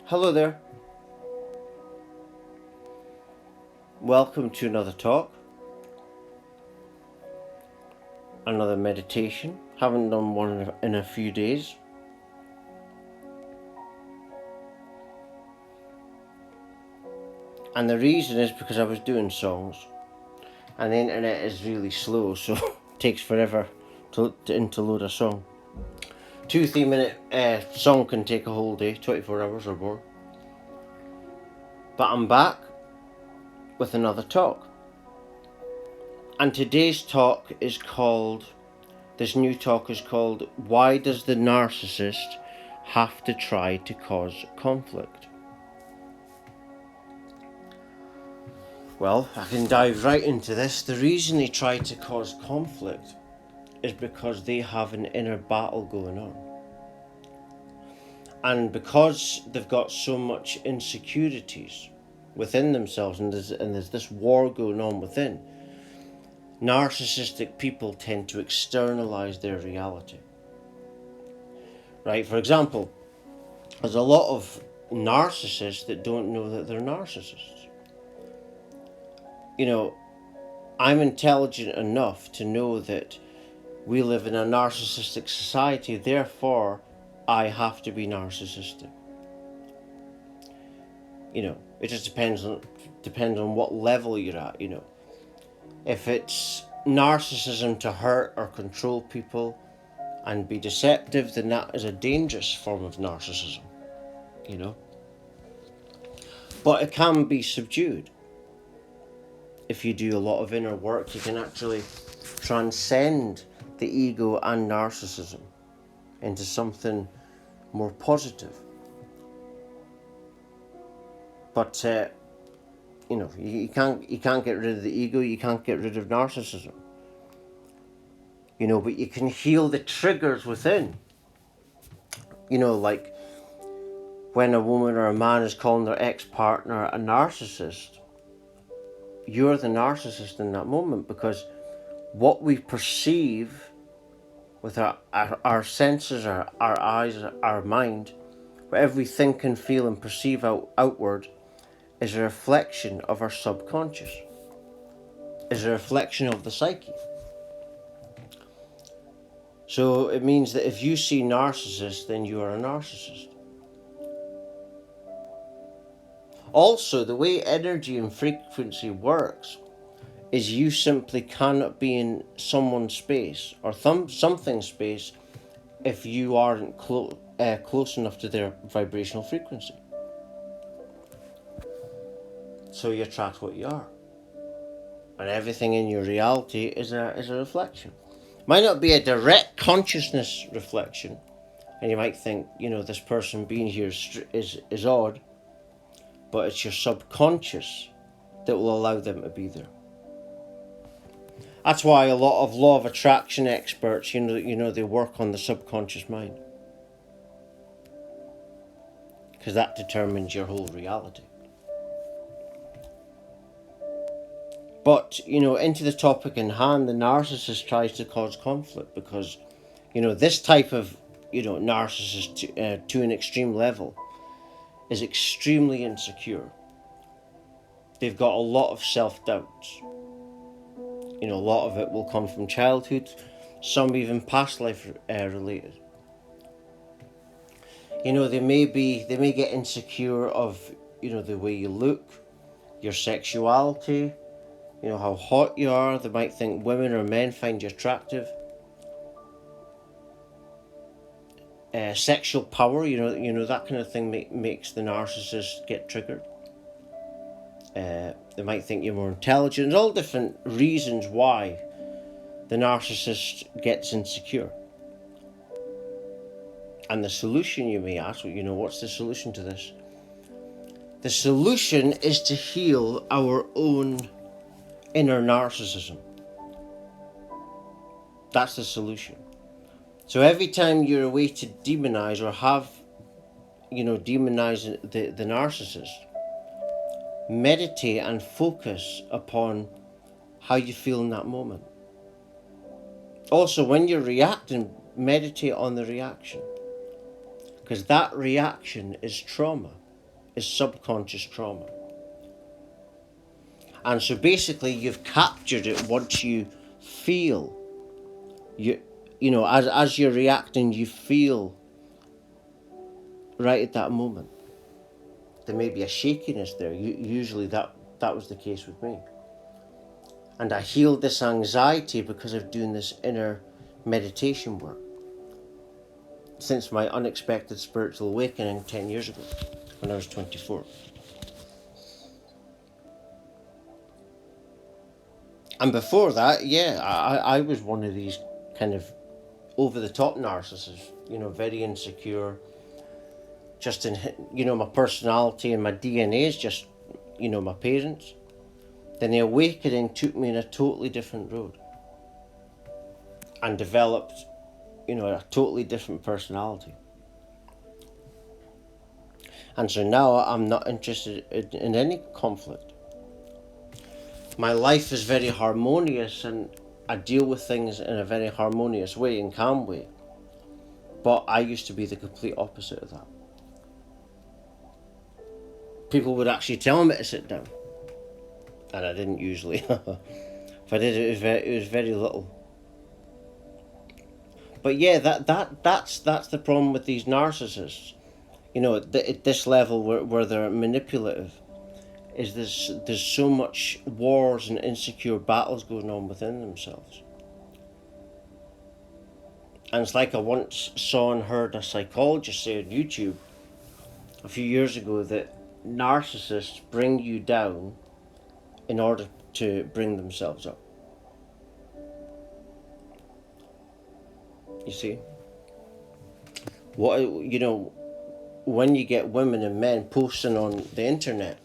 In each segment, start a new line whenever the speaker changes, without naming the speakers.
Hello there. Welcome to another talk, another meditation. Haven't done one in a few days. And the reason is because I was doing songs and the internet is really slow, so it takes forever to load a song. 2-3 minute song can take a whole day, 24 hours or more. But I'm back with another talk. And today's talk is called, this new talk is called, Why Does the Narcissist Have to Try to Cause Conflict? Well, I can dive right into this. The reason they try to cause conflict is because they have an inner battle going on. And because they've got so much insecurities within themselves, and there's this war going on within, narcissistic people tend to externalize their reality. Right? For example, there's a lot of narcissists that don't know that they're narcissists. You know, I'm intelligent enough to know that we live in a narcissistic society, therefore I have to be narcissistic. You know, it just depends on what level you're at, you know. If it's narcissism to hurt or control people and be deceptive, then that is a dangerous form of narcissism, you know. But it can be subdued. If you do a lot of inner work, you can actually transcend the ego and narcissism into something more positive. But you know, you can't get rid of the ego, you can't get rid of narcissism. You know, but you can heal the triggers within. You know, like when a woman or a man is calling their ex-partner a narcissist, you're the narcissist in that moment, because what we perceive with our senses, our eyes, our mind, whatever we think and feel and perceive outward, is a reflection of our subconscious, is a reflection of the psyche. So it means that if you see narcissists, then you are a narcissist. Also, the way energy and frequency works is you simply cannot be in someone's space or something's space if you aren't close enough to their vibrational frequency. So you attract what you are. And everything in your reality is a reflection. Might not be a direct consciousness reflection, and you might think, you know, this person being here is odd, but it's your subconscious that will allow them to be there. That's why a lot of law of attraction experts, you know, they work on the subconscious mind, because that determines your whole reality. But, you know, into the topic in hand, the narcissist tries to cause conflict because, you know, this type of, you know, narcissist to an extreme level is extremely insecure. They've got a lot of self-doubts. You know, a lot of it will come from childhood, some even past life related. You know, they may get insecure of, you know, the way you look, your sexuality, you know, how hot you are. They might think women or men find you attractive. Sexual power, you know that kind of thing makes the narcissist get triggered. They might think you're more intelligent. There's all different reasons why the narcissist gets insecure. And the solution, you may ask, you know, what's the solution to this? The solution is to heal our own inner narcissism. That's the solution. So every time you're a way to demonize or have, you know, demonize the narcissist, meditate and focus upon how you feel in that moment. Also, when you're reacting, meditate on the reaction, because that reaction is trauma. is subconscious trauma. And so basically you've captured it once you feel, you know, as you're reacting, you feel right at that moment. There may be a shakiness there. Usually that was the case with me. And I healed this anxiety because of doing this inner meditation work since my unexpected spiritual awakening 10 years ago when I was 24. And before that, yeah, I was one of these kind of over-the-top narcissists, you know, very insecure, just in, you know, my personality and my DNA is just, you know, my parents. Then the awakening took me in a totally different road and developed, you know, a totally different personality. And so now I'm not interested in any conflict. My life is very harmonious and I deal with things in a very harmonious way and calm way. But I used to be the complete opposite of that. People would actually tell me to sit down. And I didn't usually. If I did, it was very little. But yeah, that's the problem with these narcissists. You know, at this level where they're manipulative, is there's so much wars and insecure battles going on within themselves. And it's like I once saw and heard a psychologist say on YouTube a few years ago that narcissists bring you down in order to bring themselves up. You see? What, you know, when you get women and men posting on the internet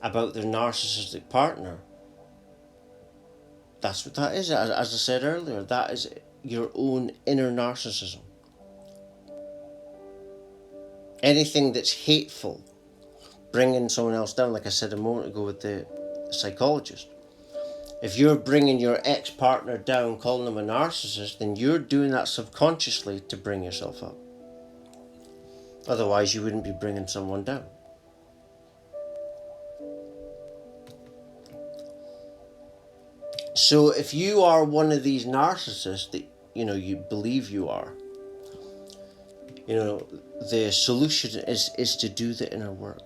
about their narcissistic partner, that's what that is. As I said earlier, that is your own inner narcissism. Anything that's hateful, bringing someone else down, like I said a moment ago with the psychologist. If you're bringing your ex-partner down, calling them a narcissist, then you're doing that subconsciously to bring yourself up. Otherwise, you wouldn't be bringing someone down. So if you are one of these narcissists that, you know, you believe you are, you know, the solution is to do the inner work.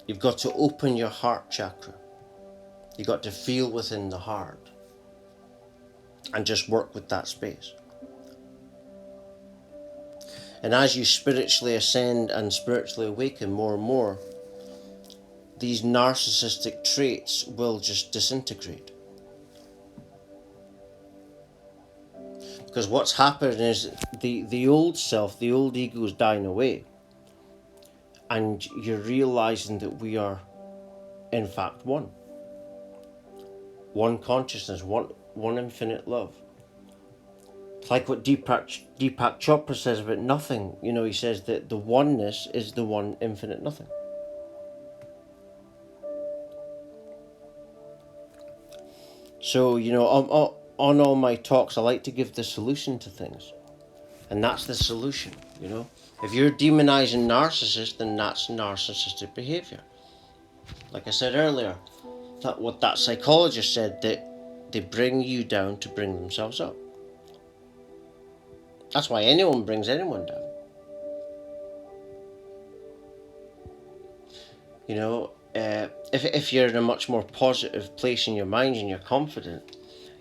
You've got to open your heart chakra. You've got to feel within the heart and just work with that space. And as you spiritually ascend and spiritually awaken more and more, these narcissistic traits will just disintegrate. Because what's happening is the old self, the old ego is dying away. And you're realizing that we are, in fact, one. One consciousness, one infinite love. It's like what Deepak Chopra says about nothing. You know, he says that the oneness is the one infinite nothing. So, you know, on all my talks, I like to give the solution to things. And that's the solution, you know. If you're demonizing narcissists, then that's narcissistic behavior. Like I said earlier, what that psychologist said, that they bring you down to bring themselves up. That's why anyone brings anyone down. You know, if you're in a much more positive place in your mind and you're confident,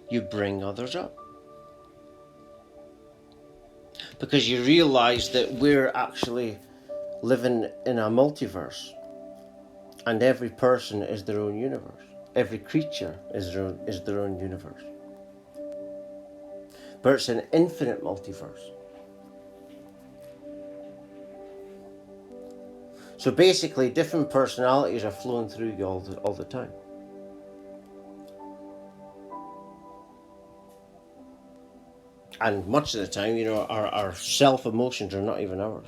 you bring others up. Because you realize that we're actually living in a multiverse. And every person is their own universe. Every creature is their own universe. But it's an infinite multiverse. So basically, different personalities are flowing through you all the time. And much of the time, you know, our self-emotions are not even ours.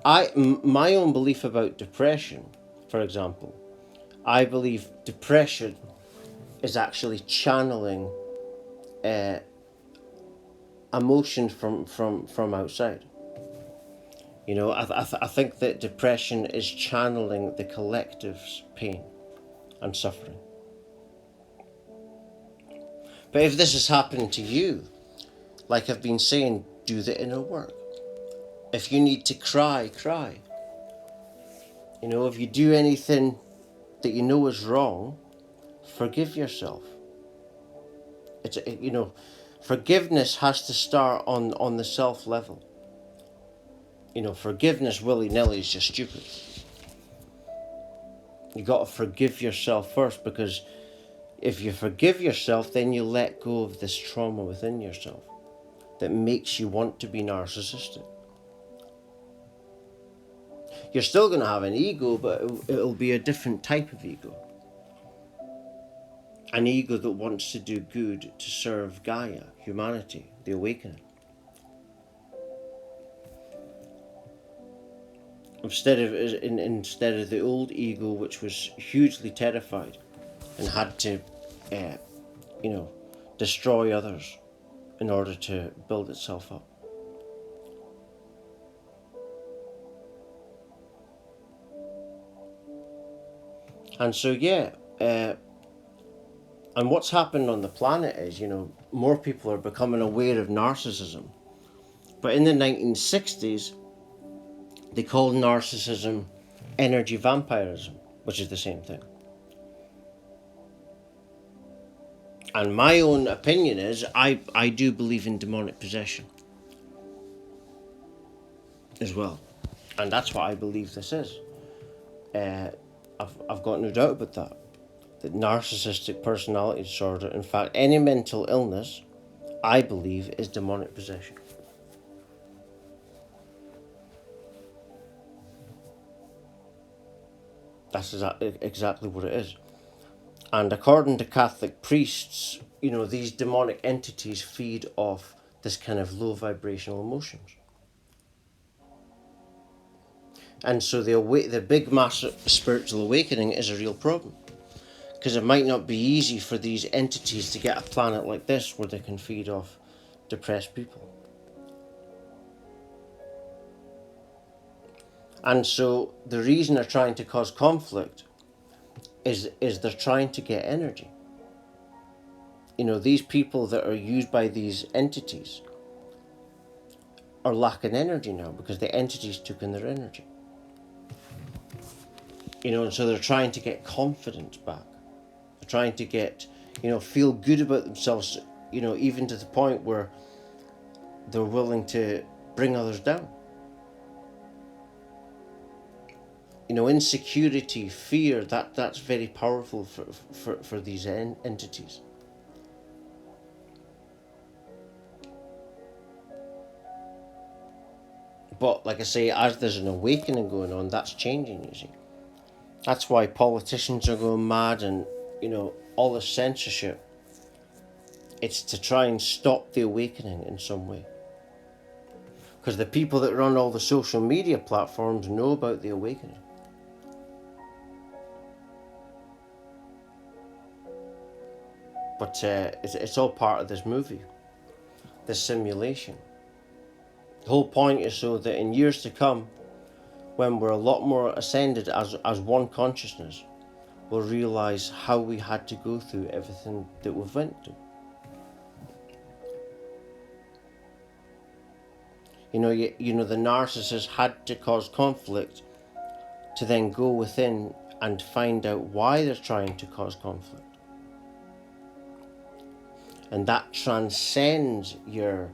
My own belief about depression, for example, I believe depression is actually channeling a emotion from outside. You know, I think that depression is channeling the collective's pain and suffering. But if this has happened to you, like I've been saying, do the inner work. If you need to cry, cry. You know, if you do anything that you know is wrong, forgive yourself. You know, forgiveness has to start on the self level. You know, forgiveness willy-nilly is just stupid. You got to forgive yourself first, because if you forgive yourself, then you let go of this trauma within yourself that makes you want to be narcissistic. You're still going to have an ego, but it'll be a different type of ego. An ego that wants to do good to serve Gaia, humanity, the awakening. Instead of the old ego, which was hugely terrified and had to, you know, destroy others in order to build itself up. And so, yeah, and what's happened on the planet is, you know, more people are becoming aware of narcissism. But in the 1960s, they called narcissism energy vampirism, which is the same thing. And my own opinion is, I do believe in demonic possession as well. And that's what I believe this is. I've got no doubt about that. That narcissistic personality disorder, in fact, any mental illness, I believe, is demonic possession. That's exactly what it is. And according to Catholic priests, you know, these demonic entities feed off this kind of low vibrational emotions. And so the big massive spiritual awakening is a real problem. Because it might not be easy for these entities to get a planet like this where they can feed off depressed people. And so the reason they're trying to cause conflict is they're trying to get energy. You know, these people that are used by these entities are lacking energy now because the entities took in their energy. You know, and so they're trying to get confidence back. They're trying to get, you know, feel good about themselves, you know, even to the point where they're willing to bring others down. You know, insecurity, fear, that's very powerful for these entities. But like I say, as there's an awakening going on, that's changing, you see. That's why politicians are going mad and, you know, all the censorship. It's to try and stop the awakening in some way. Because the people that run all the social media platforms know about the awakening. But it's all part of this movie, this simulation. The whole point is so that in years to come, when we're a lot more ascended as one consciousness, we'll realise how we had to go through everything that we've went through. You know, the narcissist had to cause conflict to then go within and find out why they're trying to cause conflict. And that transcends your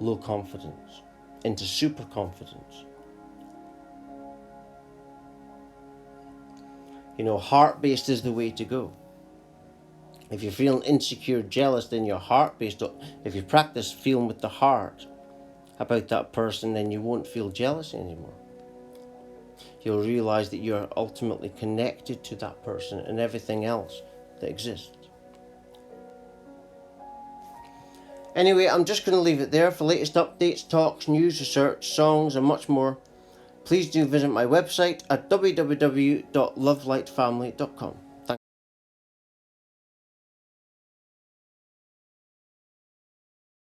low confidence into super confidence. You know, heart-based is the way to go. If you're feeling insecure, jealous, then you're heart-based. If you practice feeling with the heart about that person, then you won't feel jealous anymore. You'll realise that you're ultimately connected to that person and everything else that exists. Anyway, I'm just going to leave it there. For latest updates, talks, news, research, songs and much more, please do visit my website at www.lovelightfamily.com.